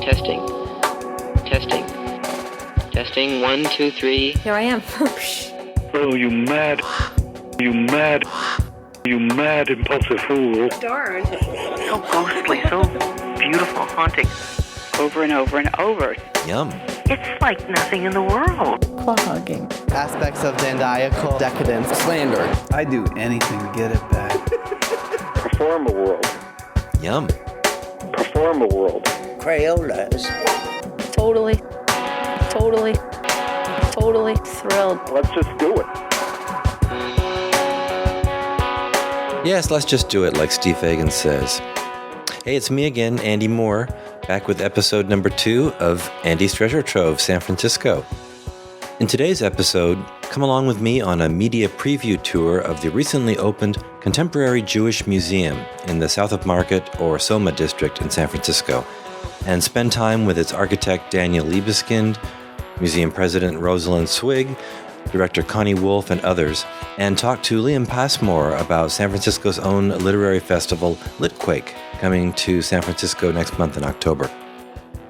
Testing. Testing. Testing, 1, 2, 3. Here I am. Oh, you mad, impulsive fool. Darn. So ghostly, so beautiful, haunting. Over and over and over. Yum. It's like nothing in the world. Claw hugging. Aspects of dandiacal decadence. Slander. I'd do anything to get it back. Perform a world. Yum. Perform a world. Crayolas. Totally thrilled. Let's just do it. Yes, let's just do it, like Steve Fagan says. Hey, it's me again, Andy Moore, back with episode number 2 of Andy's Treasure Trove, San Francisco. In today's episode, come along with me on a media preview tour of the recently opened Contemporary Jewish Museum in the South of Market or Soma district in San Francisco, and spend time with its architect Daniel Libeskind, museum president Rosalyn Swig, director Connie Wolf, and others, and talk to Liam Passmore about San Francisco's own literary festival, Litquake, coming to San Francisco next month in October.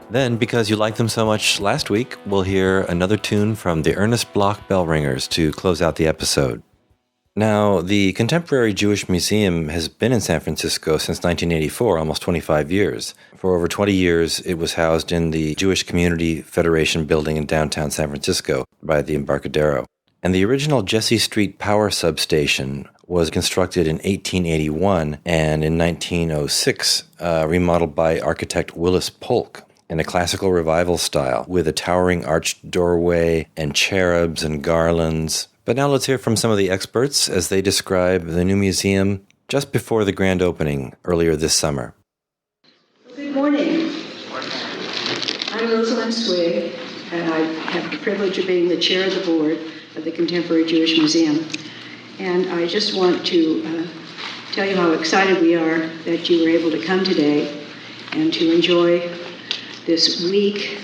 Then, because you liked them so much last week, we'll hear another tune from the Ernest Bloch Bell Ringers to close out the episode. Now, the Contemporary Jewish Museum has been in San Francisco since 1984, almost 25 years. For over 20 years, it was housed in the Jewish Community Federation building in downtown San Francisco by the Embarcadero. And the original Jessie Street power substation was constructed in 1881 and in 1906 remodeled by architect Willis Polk in a classical revival style with a towering arched doorway and cherubs and garlands. But now let's hear from some of the experts as they describe the new museum just before the grand opening earlier this summer. Good morning. I'm Rosalyn Swig, and I have the privilege of being the chair of the board of the Contemporary Jewish Museum. And I just want to tell you how excited we are that you were able to come today and to enjoy this week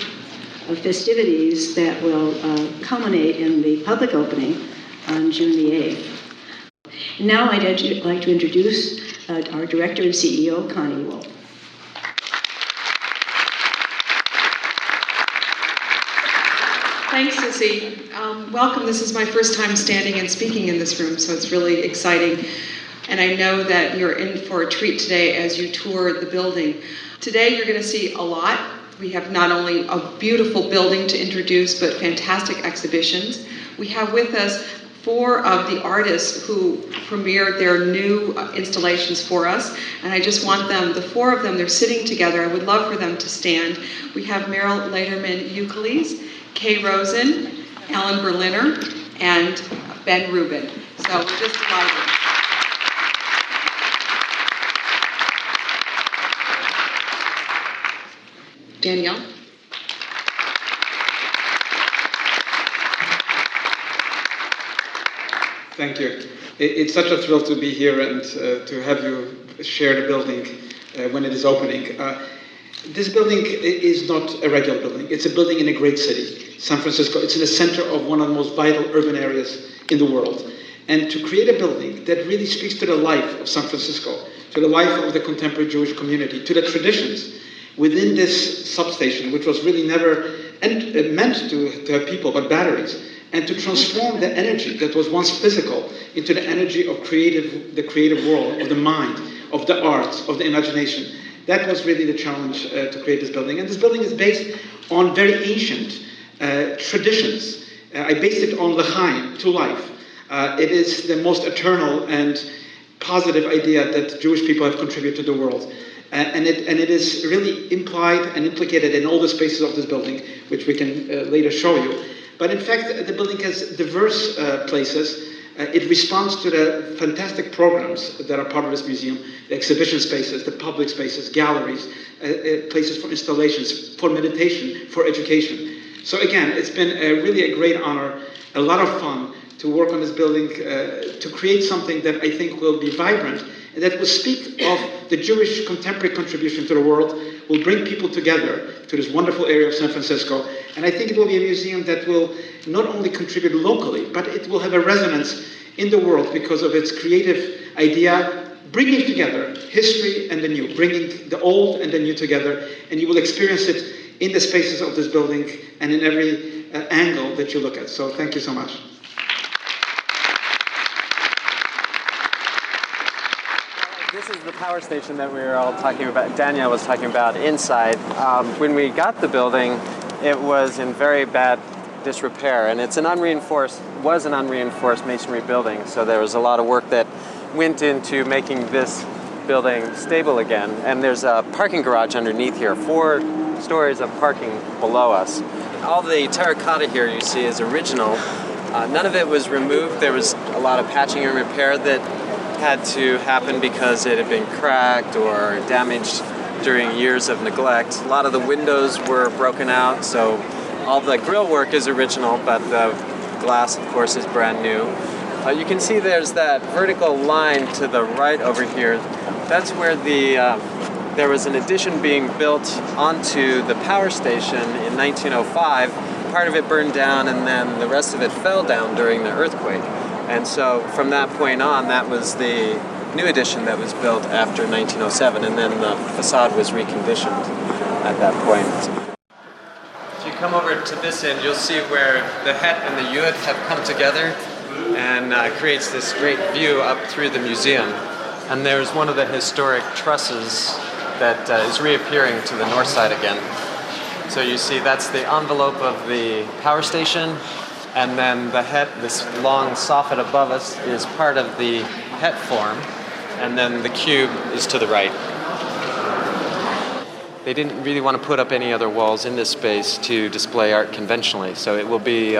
of festivities that will culminate in the public opening on June the 8th. And now I'd like to introduce our director and CEO, Connie Wolf. Thanks, Sissy. Welcome. This is my first time standing and speaking in this room, so it's really exciting. And I know that you're in for a treat today as you tour the building. Today you're going to see a lot. We have not only a beautiful building to introduce, but fantastic exhibitions. We have with us 4 of the artists who premiered their new installations for us. And I just want them, the 4 of them, they're sitting together. I would love for them to stand. We have Mierle, Laderman, Ukeles, Kay Rosen, Alan Berliner, and Ben Rubin. So we're just delighted. Danielle? Thank you. It's such a thrill to be here and to have you share the building when it is opening. This building is not a regular building. It's a building in a great city, San Francisco. It's in the center of one of the most vital urban areas in the world. And to create a building that really speaks to the life of San Francisco, to the life of the contemporary Jewish community, to the traditions within this substation, which was really never meant to have people, but batteries, and to transform the energy that was once physical into the energy of the creative world, of the mind, of the arts, of the imagination. That was really the challenge to create this building. And this building is based on very ancient traditions. I based it on L'chaim, to life. It is the most eternal and positive idea that Jewish people have contributed to the world. And it is really implied and implicated in all the spaces of this building, which we can later show you. But in fact, the building has diverse places. It responds to the fantastic programs that are part of this museum, the exhibition spaces, the public spaces, galleries, places for installations, for meditation, for education. So again, it's been really a great honor, a lot of fun to work on this building, to create something that I think will be vibrant, and that will speak of the Jewish contemporary contribution to the world, will bring people together to this wonderful area of San Francisco. And I think it will be a museum that will not only contribute locally, but it will have a resonance in the world because of its creative idea, bringing together history and the new, bringing the old and the new together, and you will experience it in the spaces of this building and in every angle that you look at. So thank you so much. This is the power station that we were all talking about, Danielle was talking about inside. When we got the building, it was in very bad disrepair, and was an unreinforced masonry building, so there was a lot of work that went into making this building stable again. And there's a parking garage underneath here, 4 stories of parking below us. All the terracotta here you see is original. None of it was removed. There was a lot of patching and repair that had to happen because it had been cracked or damaged during years of neglect. A lot of the windows were broken out, so all the grill work is original, but the glass, of course, is brand new. You can see there's that vertical line to the right over here. That's where there was an addition being built onto the power station in 1905. Part of it burned down, and then the rest of it fell down during the earthquake. And so from that point on, that was the new addition that was built after 1907, and then the facade was reconditioned at that point. If you come over to this end, you'll see where the het and the yud have come together and creates this great view up through the museum. And there's one of the historic trusses that is reappearing to the north side again. So you see that's the envelope of the power station, and then the het, this long soffit above us, is part of the het form, and then the cube is to the right. They didn't really want to put up any other walls in this space to display art conventionally, so it will be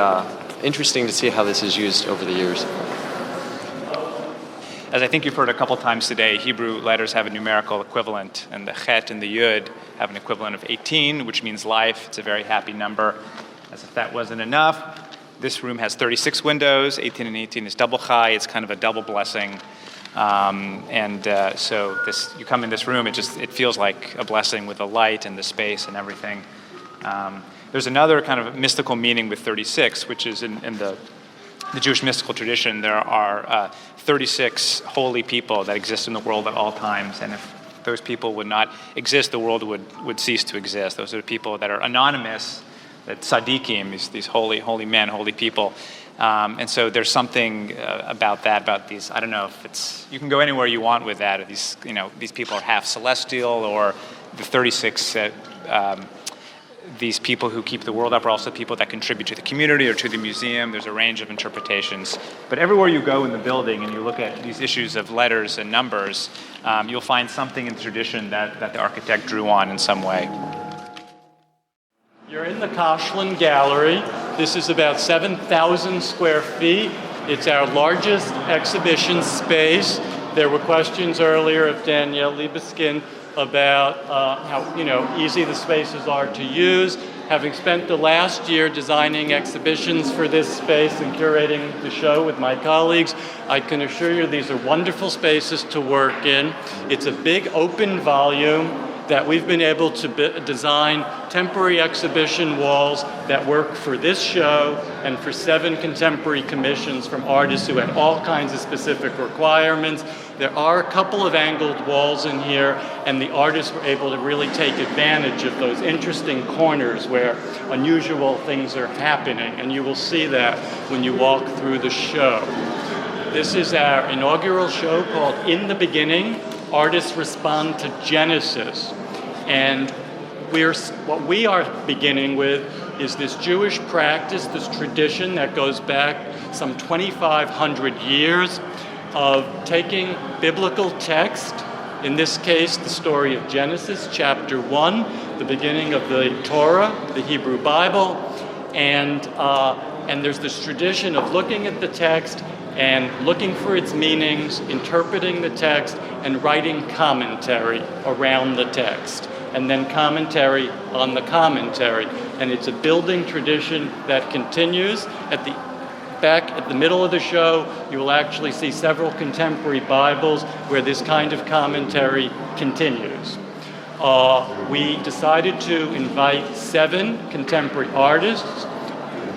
interesting to see how this is used over the years. As I think you've heard a couple times today, Hebrew letters have a numerical equivalent, and the chet and the yud have an equivalent of 18, which means life. It's a very happy number. As if that wasn't enough, this room has 36 windows. 18 and 18 is double chai. It's kind of a double blessing. So you come in this room, it feels like a blessing with the light and the space and everything. There's another kind of mystical meaning with 36, which is in the Jewish mystical tradition. There are 36 holy people that exist in the world at all times, and if those people would not exist, the world would cease to exist. Those are the people that are anonymous, that tzaddikim, these holy men, holy people. And so there's something about these, I don't know if it's, you can go anywhere you want with that. These people are half celestial, or the 36 these people who keep the world up are also people that contribute to the community or to the museum. There's a range of interpretations. But everywhere you go in the building and you look at these issues of letters and numbers, you'll find something in the tradition that the architect drew on in some way. You're in the Koshland Gallery. This is about 7,000 square feet. It's our largest exhibition space. There were questions earlier of Danielle Libeskind about how easy the spaces are to use. Having spent the last year designing exhibitions for this space and curating the show with my colleagues, I can assure you these are wonderful spaces to work in. It's a big open volume that we've been able to design temporary exhibition walls that work for this show and for 7 contemporary commissions from artists who had all kinds of specific requirements. There are a couple of angled walls in here, and the artists were able to really take advantage of those interesting corners where unusual things are happening, and you will see that when you walk through the show. This is our inaugural show called In the Beginning, Artists Respond to Genesis. And what we are beginning with is this Jewish practice, this tradition that goes back some 2,500 years of taking biblical text, in this case the story of Genesis chapter 1, the beginning of the Torah, the Hebrew Bible, and there's this tradition of looking at the text and looking for its meanings, interpreting the text, and writing commentary around the text, and then commentary on the commentary. And it's a building tradition that continues. Back at the middle of the show, you will actually see several contemporary Bibles where this kind of commentary continues. We decided to invite 7 contemporary artists,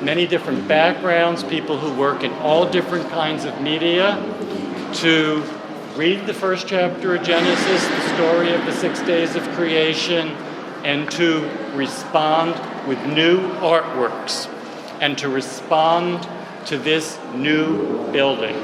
many different backgrounds, people who work in all different kinds of media, to read the first chapter of Genesis, the story of the 6 days of creation, and to respond with new artworks, and to respond to this new building.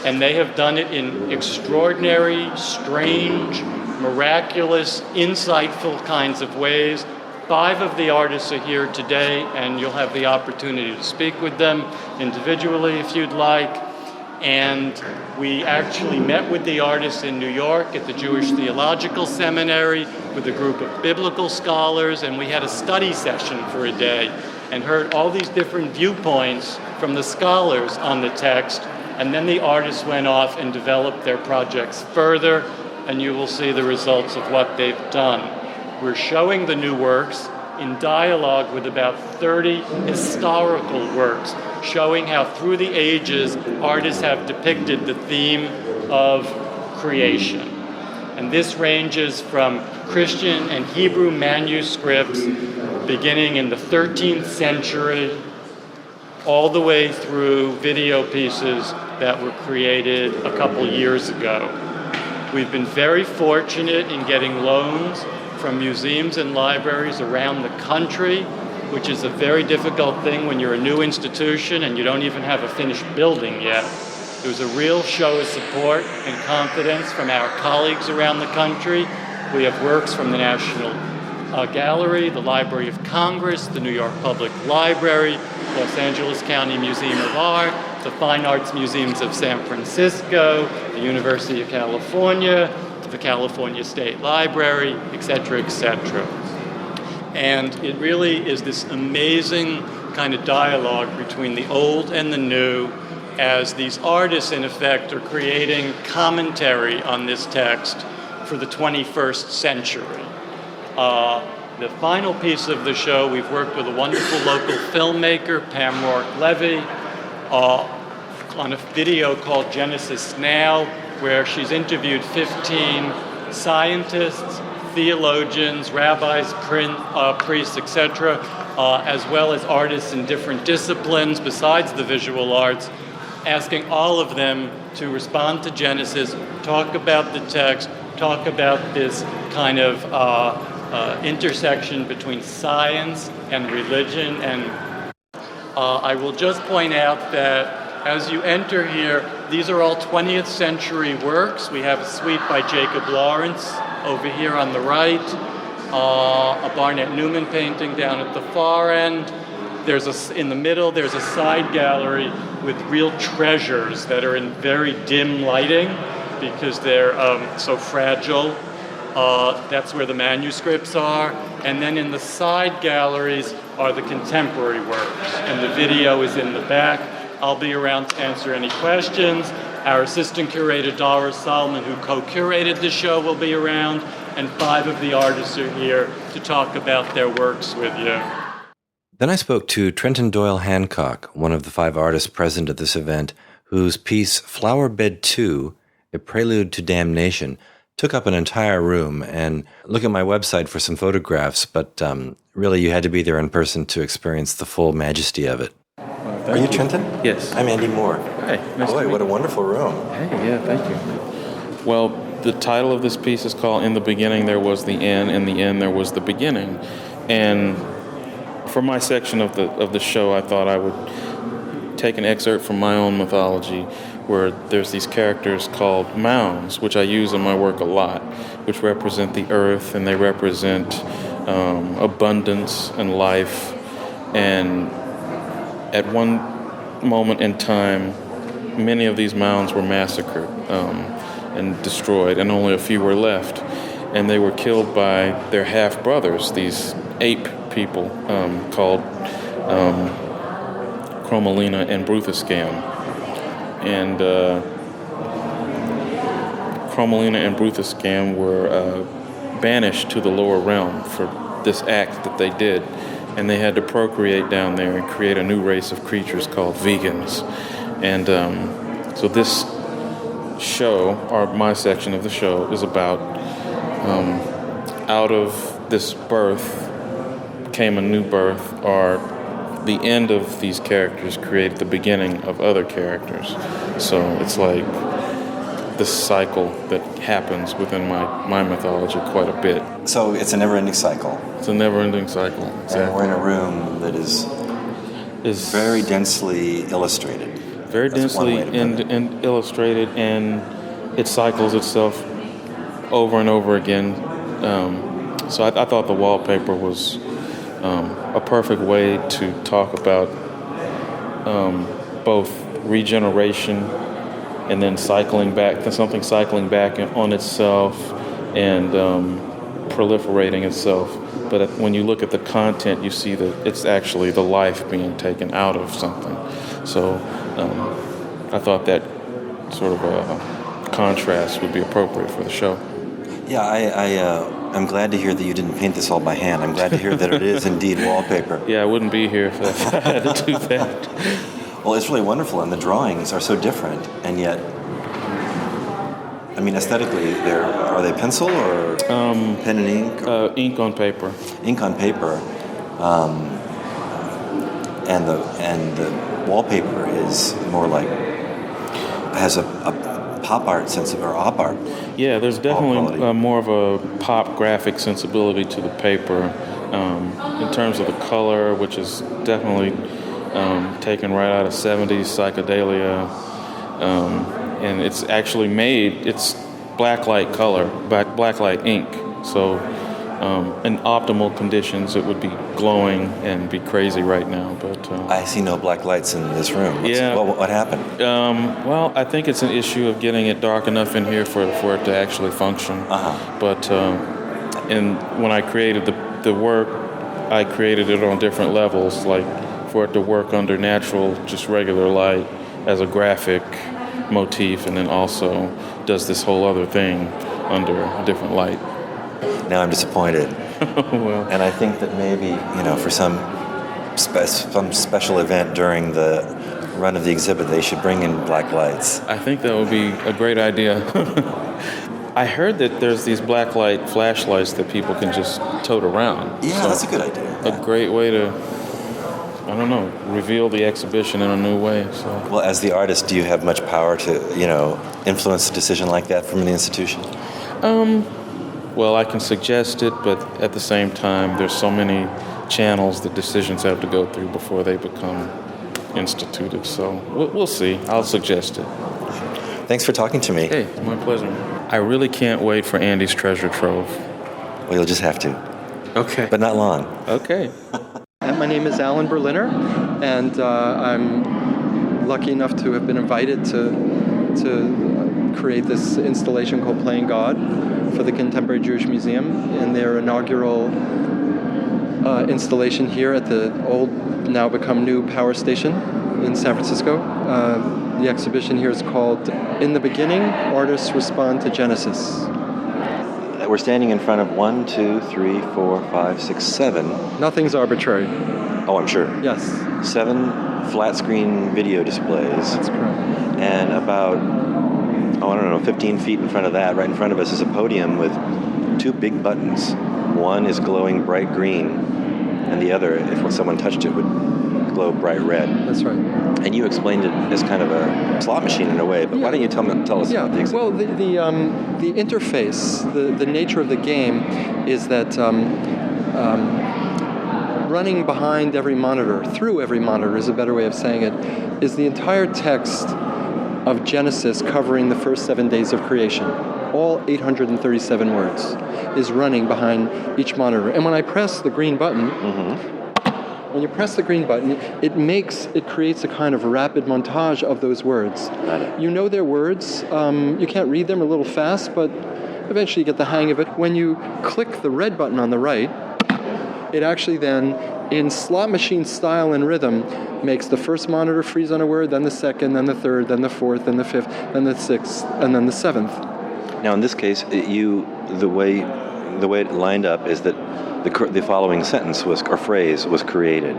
And they have done it in extraordinary, strange, miraculous, insightful kinds of ways. 5 of the artists are here today, and you'll have the opportunity to speak with them individually if you'd like. And we actually met with the artists in New York at the Jewish Theological Seminary with a group of biblical scholars, and we had a study session for a day and heard all these different viewpoints from the scholars on the text. And then the artists went off and developed their projects further, and you will see the results of what they've done. We're showing the new works in dialogue with about 30 historical works, showing how through the ages artists have depicted the theme of creation. And this ranges from Christian and Hebrew manuscripts beginning in the 13th century all the way through video pieces that were created a couple years ago. We've been very fortunate in getting loans from museums and libraries around the country, which is a very difficult thing when you're a new institution and you don't even have a finished building yet. There was a real show of support and confidence from our colleagues around the country. We have works from the National Gallery, the Library of Congress, the New York Public Library, Los Angeles County Museum of Art, the Fine Arts Museums of San Francisco, the University of California, the California State Library, etc., etc. And it really is this amazing kind of dialogue between the old and the new, as these artists, in effect, are creating commentary on this text for the 21st century. The final piece of the show, we've worked with a wonderful local filmmaker, Pamela Levy, on a video called Genesis Now, where she's interviewed 15 scientists, theologians, rabbis, priests, etc., as well as artists in different disciplines besides the visual arts, asking all of them to respond to Genesis, talk about the text, talk about this kind of intersection between science and religion. And I will just point out that as you enter here, these are all 20th century works. We have a suite by Jacob Lawrence over here on the right, a Barnett Newman painting down at the far end. In the middle, there's a side gallery with real treasures that are in very dim lighting because they're so fragile. That's where the manuscripts are. And then in the side galleries are the contemporary works, and the video is in the back. I'll be around to answer any questions. Our assistant curator, Dara Solomon, who co-curated the show, will be around, and 5 of the artists are here to talk about their works with you. Then I spoke to Trenton Doyle Hancock, one of the 5 artists present at this event, whose piece Flower Bed 2, A Prelude to Damnation, took up an entire room. And look at my website for some photographs, but really you had to be there in person to experience the full majesty of it. Are you Trenton? Yes. I'm Andy Moore. Hi. Nice to meet you. What a wonderful room. Hey, yeah, thank you. Well, the title of this piece is called In the Beginning There Was the End, in the End There Was the Beginning. And for my section of the show, I thought I would take an excerpt from my own mythology where there's these characters called mounds, which I use in my work a lot, which represent the earth, and they represent abundance and life. And at one moment in time, many of these mounds were massacred and destroyed, and only a few were left. And they were killed by their half-brothers, these ape people called Chromalina and Bruthascam. And Chromalina and Bruthascam were banished to the lower realm for this act that they did. And they had to procreate down there and create a new race of creatures called vegans. And so this show, or my section of the show, is about out of this birth came a new birth, or the end of these characters created the beginning of other characters. So it's like this cycle that happens within my mythology quite a bit. So it's a never-ending cycle. It's a never-ending cycle. Exactly. And we're in a room that is very densely illustrated. Very densely and illustrated, and it cycles itself over and over again. So I thought the wallpaper was a perfect way to talk about both regeneration and then cycling back, something cycling back on itself and proliferating itself. But when you look at the content, you see that it's actually the life being taken out of something. So I thought that sort of a contrast would be appropriate for the show. Yeah, I'm glad to hear that you didn't paint this all by hand. I'm glad to hear that it is indeed wallpaper. Yeah, I wouldn't be here if I had to do that. Well, it's really wonderful, and the drawings are so different, and yet, I mean, aesthetically, are they pencil or pen and ink? Ink on paper. Ink on paper, and the wallpaper is more like has a pop art sense of, or op art. Yeah, there's definitely more of a pop graphic sensibility to the paper in terms of the color, which is definitely taken right out of 70s psychedelia, and it's actually it's blacklight color, blacklight ink. So in optimal conditions, it would be glowing and be crazy right now. But I see no black lights in this room. Yeah. What happened? Well, I think it's an issue of getting it dark enough in here for it to actually function. But and when I created the work, I created it on different levels, like for it to work under natural, just regular light as a graphic motif, and then also does this whole other thing under a different light. Now I'm disappointed. Well, and I think that maybe, for some special event during the run of the exhibit, they should bring in black lights. I think that would be a great idea. I heard that there's these blacklight flashlights that people can just tote around. Yeah, so that's a good idea. A great way to, reveal the exhibition in a new way. So. Well, as the artist, do you have much power to, influence a decision like that from the institution? Well, I can suggest it, but at the same time, there's so many channels that decisions have to go through before they become instituted. So we'll see. I'll suggest it. Thanks for talking to me. Hey, my pleasure. I really can't wait for Andy's treasure trove. Well, you'll just have to. Okay. But not long. Okay. My name is Alan Berliner, and I'm lucky enough to have been invited to create this installation called Playing God for the Contemporary Jewish Museum in their inaugural installation here at the old, now become new power station in San Francisco. The exhibition here is called In the Beginning, Artists Respond to Genesis. We're standing in front of 1, 2, 3, 4, 5, 6, 7. Nothing's arbitrary. Oh, I'm sure. Yes. 7 flat screen video displays. That's correct. And about, 15 feet in front of that, right in front of us, is a podium with 2 big buttons. One is glowing bright green, and the other, if someone touched it, would glow bright red. That's right. And you explained it as kind of a slot machine in a way, but why don't you tell us about the exhibit? Well, the interface, the nature of the game is that running behind every monitor, through every monitor is a better way of saying it, is the entire text of Genesis covering the first 7 days of creation. All 837 words is running behind each monitor. And when I press the green button, when you press the green button, it creates a kind of rapid montage of those words. You know their words. You can't read them a little fast, but eventually you get the hang of it. When you click the red button on the right, it actually then, in slot machine style and rhythm, makes the first monitor freeze on a word, then the second, then the third, then the fourth, then the fifth, then the sixth, and then the seventh. Now, in this case, the way it lined up is that the following sentence phrase was created.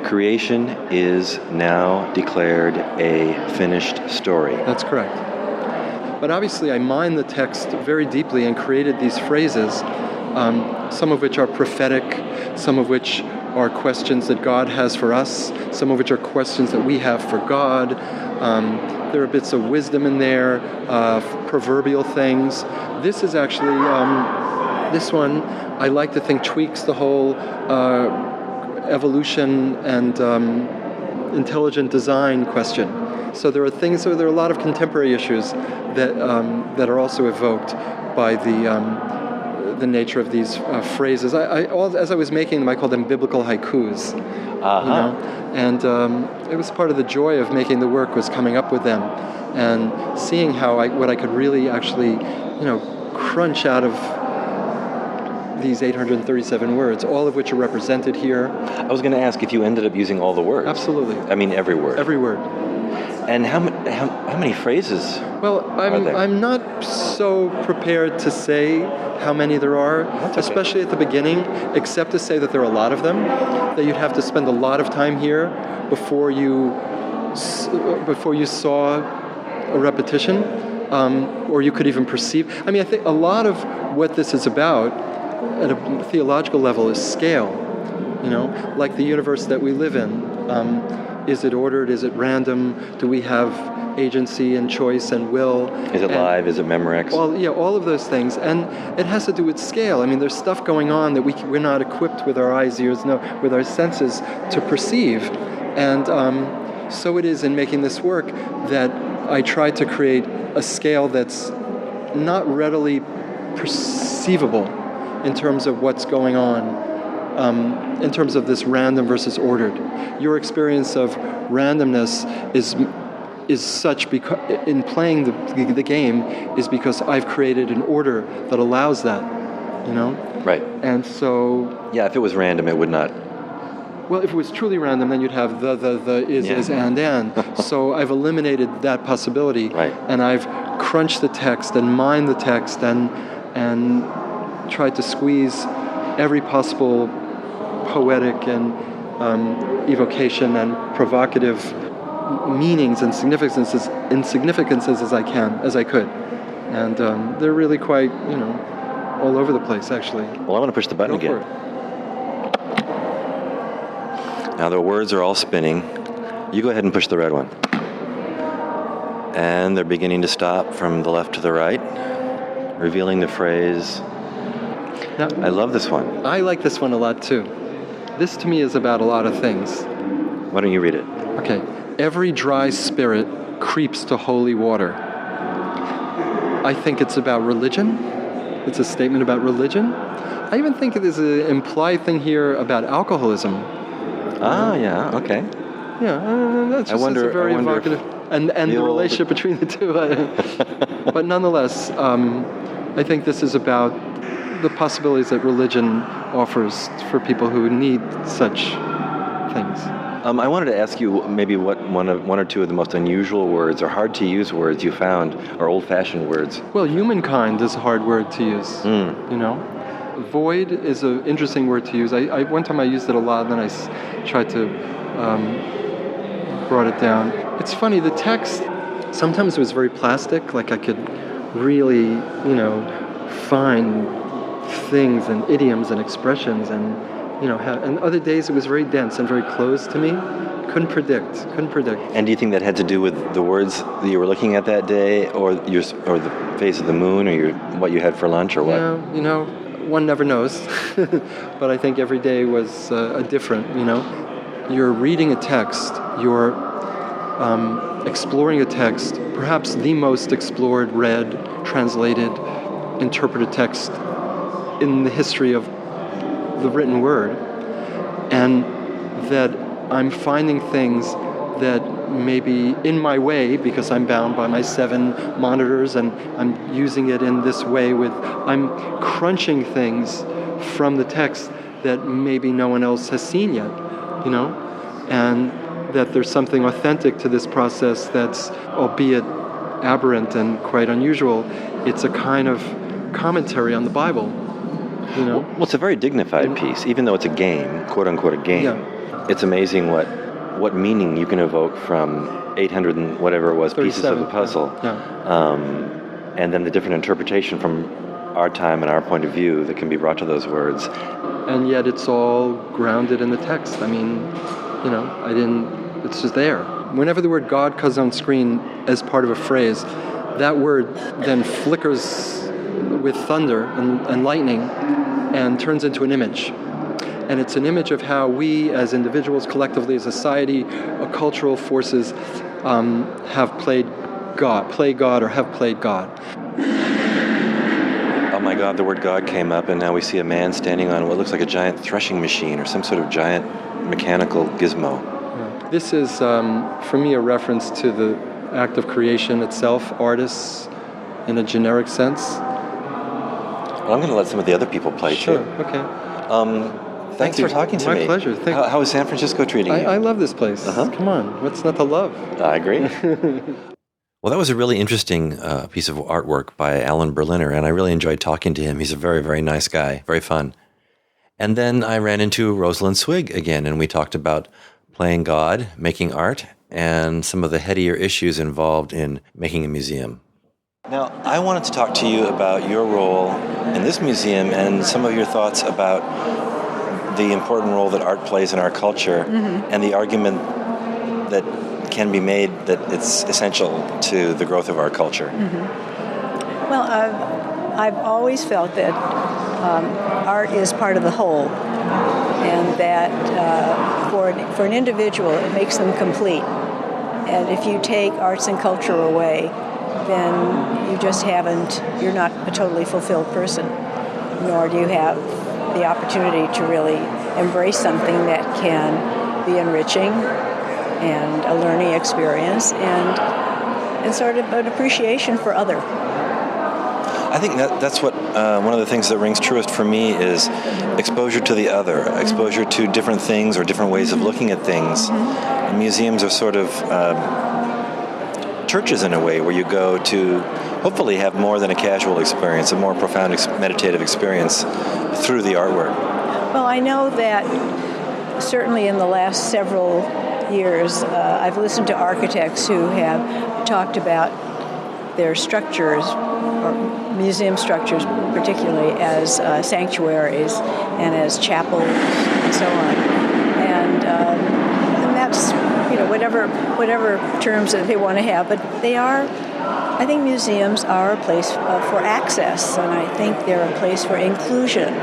Creation is now declared a finished story. That's correct. But obviously I mined the text very deeply and created these phrases, some of which are prophetic, some of which are questions that God has for us, some of which are questions that we have for God. There are bits of wisdom in there, proverbial things. This is actually, this one, I like to think tweaks the whole evolution and intelligent design question. So there are a lot of contemporary issues that are also evoked by the nature of these phrases. As I was making them, I called them biblical haikus. And it was part of the joy of making the work was coming up with them and seeing what I could really actually, crunch out of these 837 words, all of which are represented here. I was going to ask if you ended up using all the words. Absolutely. I mean, every word. Every word. And how many phrases? Well, I'm not so prepared to say how many there are, especially at the beginning, except to say that there are a lot of them, that you'd have to spend a lot of time here before you saw a repetition, or you could even perceive. I mean, I think a lot of what this is about at a theological level is scale, like the universe that we live in. Is it ordered? Is it random? Do we have agency and choice and will? Is it live? Is it Memorex? All of those things. And it has to do with scale. I mean, there's stuff going on that we're not equipped with our eyes, ears, with our senses to perceive. And so it is in making this work that I try to create a scale that's not readily perceivable in terms of what's going on. In terms of this random versus ordered. Your experience of randomness is such because in playing the game is because I've created an order that allows that, Right. And so... Yeah, if it was random, it would not... Well, if it was truly random, then you'd have the, is, and. So I've eliminated that possibility. Right. And I've crunched the text and mined the text and tried to squeeze every possible poetic and evocation and provocative meanings and insignificances as I could, and they're really quite all over the place actually. Well, I want to push the button again. Now the words are all spinning. You go ahead and push the red one, and they're beginning to stop from the left to the right, revealing the phrase. Now, I love this one. I like this one a lot too. This to me is about a lot of things. Why don't you read it? Okay. Every dry spirit creeps to holy water. I think it's about religion. It's a statement about religion. I even think there's an implied thing here about alcoholism. Ah, yeah, okay. Yeah, that's just very evocative. And the relationship between the two. But nonetheless, I think this is about the possibilities that religion offers for people who need such things. I wanted to ask you maybe what one or two of the most unusual words or hard to use words you found are old-fashioned words. Well, humankind is a hard word to use. Void is an interesting word to use. One time I used it a lot, and then I tried to brought it down. It's funny, the text sometimes was very plastic, like I could really, find things and idioms and expressions and and other days it was very dense and very closed to me. Couldn't predict. And do you think that had to do with the words that you were looking at that day, or the phase of the moon, or what you had for lunch, or what? Yeah, one never knows. But I think every day was different. You're reading a text. You're exploring a text. Perhaps the most explored, read, translated, interpreted text in the history of the written word, and that I'm finding things that may be in my way because I'm bound by my 7 monitors and I'm using it in this way I'm crunching things from the text that maybe no one else has seen yet, and that there's something authentic to this process that's, albeit aberrant and quite unusual, it's a kind of commentary on the Bible. Well, it's a very dignified piece, even though it's a game, quote unquote a game. Yeah. It's amazing what meaning you can evoke from 800 and whatever it was pieces of the puzzle, Yeah. And then the different interpretation from our time and our point of view that can be brought to those words. And yet it's all grounded in the text. I mean, it's just there. Whenever the word God comes on screen as part of a phrase, that word then flickers with thunder and lightning and turns into an image. And it's an image of how we as individuals, collectively as a society, cultural forces have played God or have played God. Oh my God, the word God came up, and now we see a man standing on what looks like a giant threshing machine or some sort of giant mechanical gizmo. This is, for me, a reference to the act of creation itself, artists in a generic sense. Well, I'm going to let some of the other people play, sure, too. Okay. Thanks for talking to me. My pleasure. How is San Francisco treating you? I love this place. Come on, what's not to love? I agree. Well, that was a really interesting piece of artwork by Alan Berliner, and I really enjoyed talking to him. He's a very, very nice guy, very fun. And then I ran into Rosalyn Swig again, and we talked about playing God, making art, and some of the headier issues involved in making a museum. Now, I wanted to talk to you about your role in this museum and some of your thoughts about the important role that art plays in our culture, and the argument that can be made that it's essential to the growth of our culture. Well, I've always felt that art is part of the whole, and that for an individual, it makes them complete. And if you take arts and culture away, then you're not a totally fulfilled person, nor do you have the opportunity to really embrace something that can be enriching and a learning experience and sort of an appreciation for other. I think that's what one of the things that rings truest for me is exposure to the other, exposure to different things or different ways of looking at things. And museums are sort of churches in a way where you go to hopefully have more than a casual experience, a more profound meditative experience through the artwork. Well, I know that certainly in the last several years, I've listened to architects who have talked about their structures, or museum structures particularly, as sanctuaries and as chapels and so on. And that's, whatever terms that they want to have, but I think museums are a place for access, and I think they're a place for inclusion.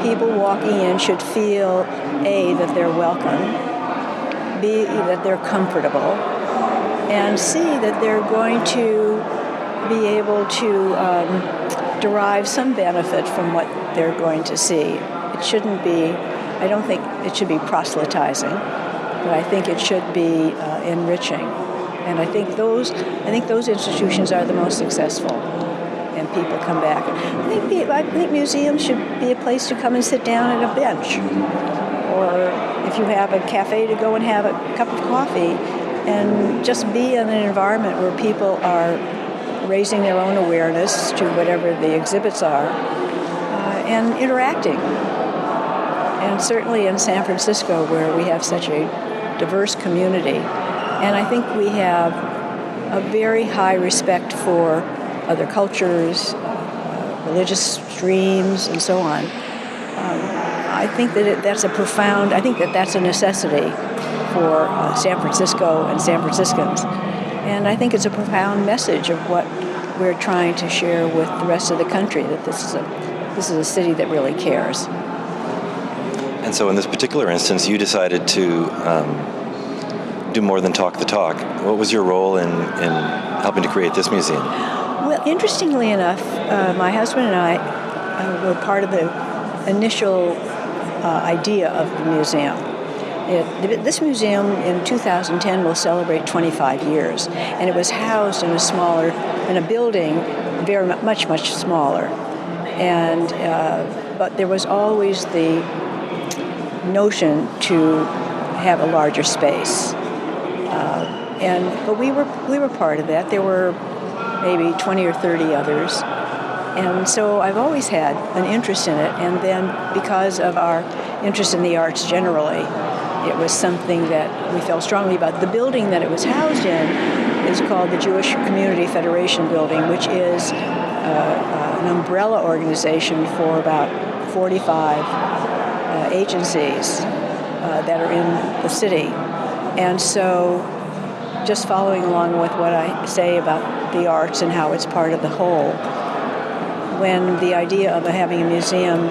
People walking in should feel, A, that they're welcome, B, that they're comfortable, and C, that they're going to be able to derive some benefit from what they're going to see. I don't think it should be proselytizing, but I think it should be enriching. And I think those institutions are the most successful, and people come back. I think museums should be a place to come and sit down at a bench, or if you have a cafe, to go and have a cup of coffee, and just be in an environment where people are raising their own awareness to whatever the exhibits are, and interacting. And certainly in San Francisco, where we have such a diverse community, and I think we have a very high respect for other cultures, religious streams, and so on. I think that that's a necessity for San Francisco and San Franciscans. And I think it's a profound message of what we're trying to share with the rest of the country, that this is a city that really cares. And so in this particular instance, you decided to do more than talk the talk. What was your role in helping to create this museum? Well, interestingly enough, my husband and I were part of the initial idea of the museum. This museum in 2010 will celebrate 25 years, and it was housed in a building very much smaller. And but there was always the notion to have a larger space. But we were part of that. There were maybe 20 or 30 others. And so I've always had an interest in it. And then because of our interest in the arts generally, it was something that we felt strongly about. The building that it was housed in is called the Jewish Community Federation Building, which is an umbrella organization for about 45 agencies that are in the city. And so just following along with what I say about the arts and how it's part of the whole, when the idea of having a museum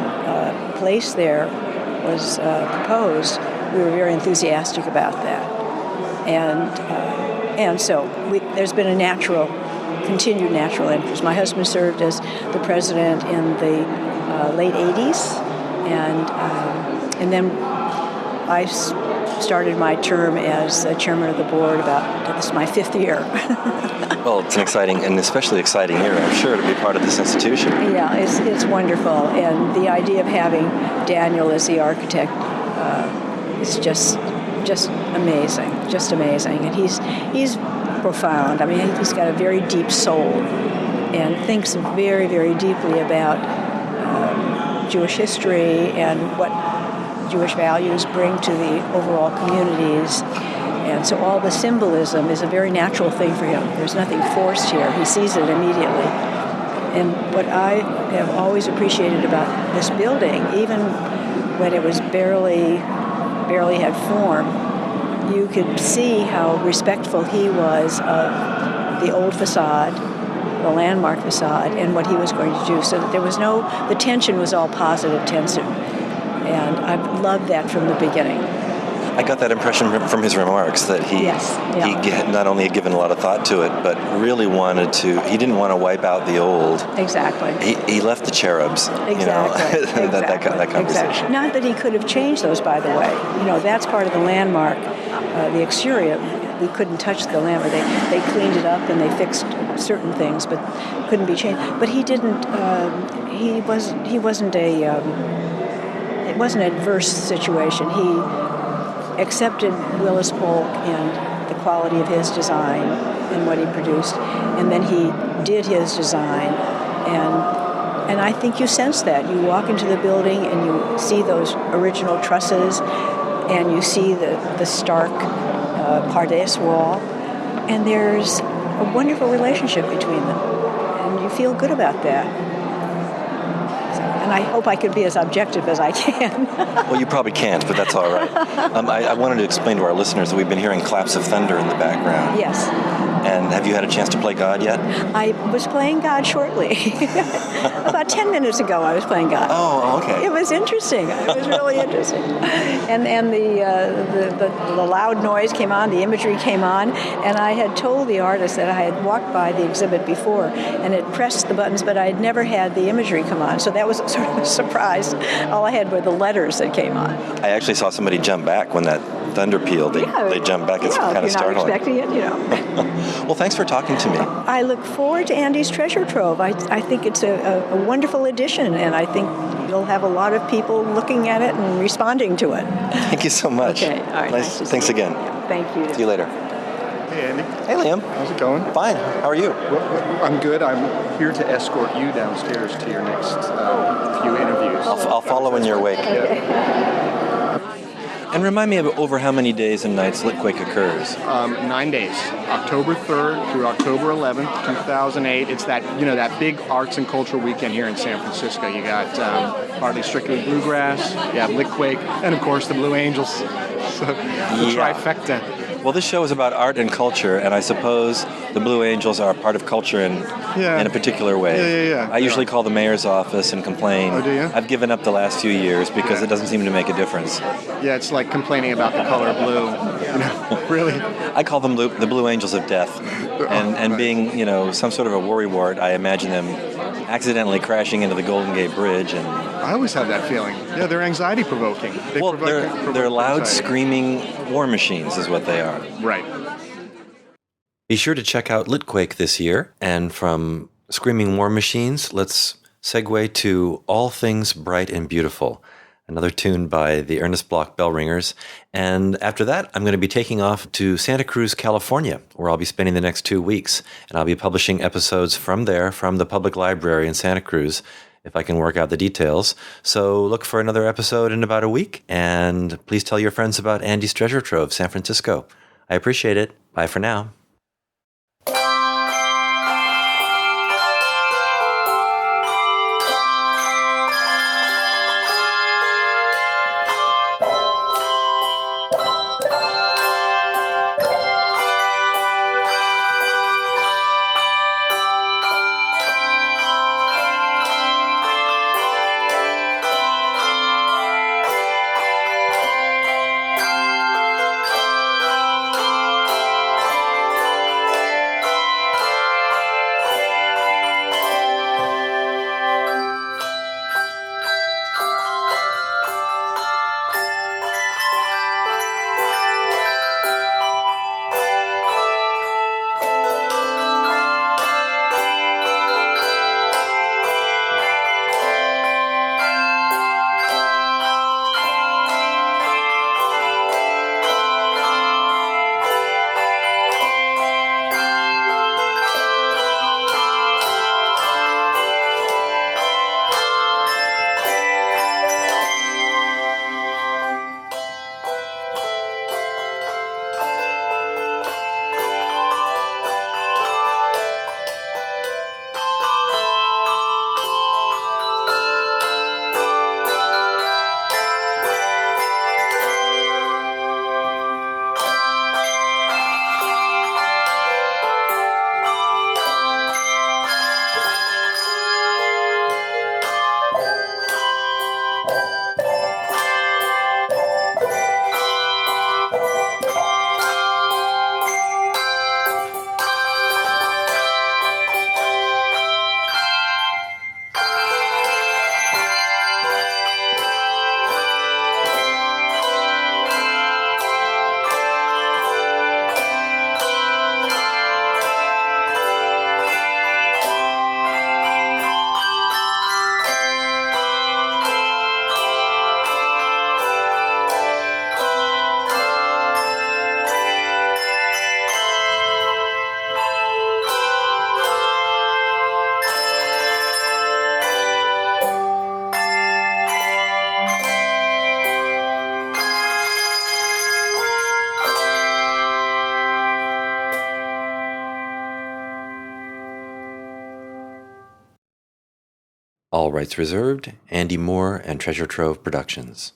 placed there was proposed, we were very enthusiastic about that. And so there's been a continued natural interest. My husband served as the president in the late 80s, and then I started my term as chairman of the board this is my 5th year. Well, it's an exciting and especially exciting year, I'm sure, to be part of this institution. Yeah, it's wonderful, and the idea of having Daniel as the architect is just amazing, and he's profound. I mean, he's got a very deep soul and thinks very, very deeply about Jewish history and what Jewish values bring to the overall communities. And so all the symbolism is a very natural thing for him. There's nothing forced here. He sees it immediately. And what I have always appreciated about this building, even when it was barely had form, you could see how respectful he was of the old facade, the landmark facade, and what he was going to do. So that the tension was all positive tension. And I've loved that from the beginning. I got that impression from his remarks that he not only had given a lot of thought to it, but really he didn't want to wipe out the old. Exactly. He left the cherubs, exactly. that conversation. Exactly. Not that he could have changed those, by the way. That's part of the landmark, the exterior. We couldn't touch the landmark. They cleaned it up and they fixed certain things, but couldn't be changed. But he didn't, it wasn't an adverse situation. He accepted Willis Polk and the quality of his design and what he produced, and then he did his design, and I think you sense that. You walk into the building and you see those original trusses, and you see the stark Pardes wall, and there's a wonderful relationship between them, and you feel good about that. And I hope I could be as objective as I can. Well, you probably can't, but that's all right. I wanted to explain to our listeners that we've been hearing claps of thunder in the background. Yes. And have you had a chance to play God yet? I was playing God shortly. About 10 minutes ago, I was playing God. Oh, okay. It was interesting. It was really interesting. And the loud noise came on, the imagery came on, and I had told the artist that I had walked by the exhibit before and had pressed the buttons, but I had never had the imagery come on. So that was sort of a surprise. All I had were the letters that came on. I actually saw somebody jump back when that thunder pealed. They jumped back. It's kind of startling. If you're not expecting it, Well, thanks for talking to me. I look forward to Andy's treasure trove. I think it's a wonderful addition, and I think you'll have a lot of people looking at it and responding to it. Thank you so much. Okay, all right. Nice. Thanks again. Thank you. See you later. Hey, Andy. Hey, Liam. How's it going? Fine. How are you? Well, I'm good. I'm here to escort you downstairs to your next few interviews. I'll follow in your wake. Yeah. And remind me of over how many days and nights Litquake occurs. 9 days, October 3rd through October 11th, 2008. It's that big arts and cultural weekend here in San Francisco. You got Partly Strictly Bluegrass, you have Litquake, and of course the Blue Angels. So the trifecta. Well, this show is about art and culture, and I suppose the Blue Angels are a part of culture in a particular way. Yeah. I usually call the mayor's office and complain. Oh, do you? I've given up the last few years because it doesn't seem to make a difference. Yeah, it's like complaining about the color blue. Really. I call them the Blue Angels of Death, and being some sort of a worrywart, I imagine them accidentally crashing into the Golden Gate Bridge. And I always have that feeling. Yeah, they're anxiety-provoking. They're loud, anxiety. Screaming war machines is what they are. Right. Be sure to check out Litquake this year. And from Screaming War Machines, let's segue to All Things Bright and Beautiful, another tune by the Ernest Bloch Bell Ringers. And after that, I'm going to be taking off to Santa Cruz, California, where I'll be spending the next 2 weeks. And I'll be publishing episodes from there, from the public library in Santa Cruz, if I can work out the details. So look for another episode in about a week. And please tell your friends about Andy's Treasure Trove, San Francisco. I appreciate it. Bye for now. All rights reserved. Andy Moore and Treasure Trove Productions.